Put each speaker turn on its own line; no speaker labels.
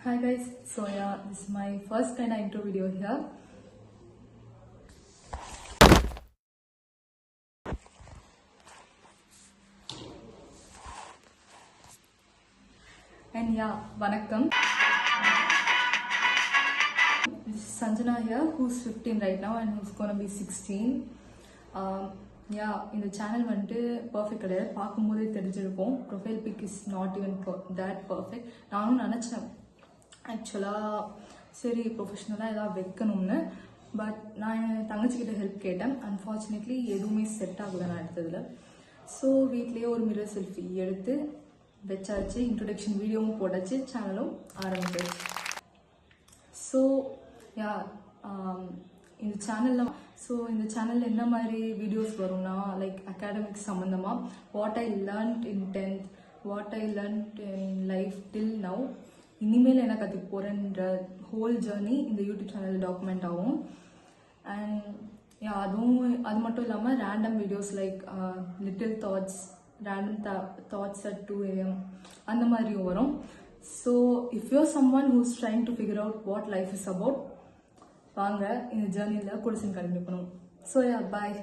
Hi guys, so yeah, this is my first kind of intro video here. And yeah, vanakkam. This is Sanjana here, who's 15 right now and who's gonna be 16. Yeah, in the channel வந்துட்டு perfect கிடையாது, பார்க்கும்போதே தெரிஞ்சிருக்கும். Profile big is not even that perfect. நானும் நினச்சேன் ஆக்சுவலாக சரி ப்ரொஃபஷ்னலாக ஏதாவது வைக்கணும்னு. பட் நான் என் தங்கச்சிக்கிட்ட ஹெல்ப் கேட்டேன். அன்ஃபார்ச்சுனேட்லி எதுவுமே செட் ஆகலை நான் எடுத்ததில். ஸோ வீட்லேயே ஒரு மிரர் செல்ஃபி எடுத்து வச்சாச்சு, இன்ட்ரொடக்ஷன் வீடியோவும் போட்டாச்சு, சேனலும் ஆரம்பிச்சாச்சு. ஸோ யா, இந்த சேனலில் என்ன மாதிரி வீடியோஸ் வரும்னா, லைக் அகாடமிக்ஸ் சம்மந்தமாக what I learned in 10th, what I learned in life till now, இனிமேல் என்ன கற்றுக்க போகிறேன்ற ஹோல் ஜேர்னி இந்த யூடியூப் சேனலில் டாக்குமெண்ட் ஆகும். அண்ட் யா, அது மட்டும் இல்லாமல் random videos like little thoughts, random thoughts at 2 AM அந்த மாதிரியும் வரும். So if you're someone who's trying to figure out what life is about, வாங்க இந்த ஜேர்னியில் கூட கண்டினியூ பண்ணுவோம். ஸோ யா, பாய்.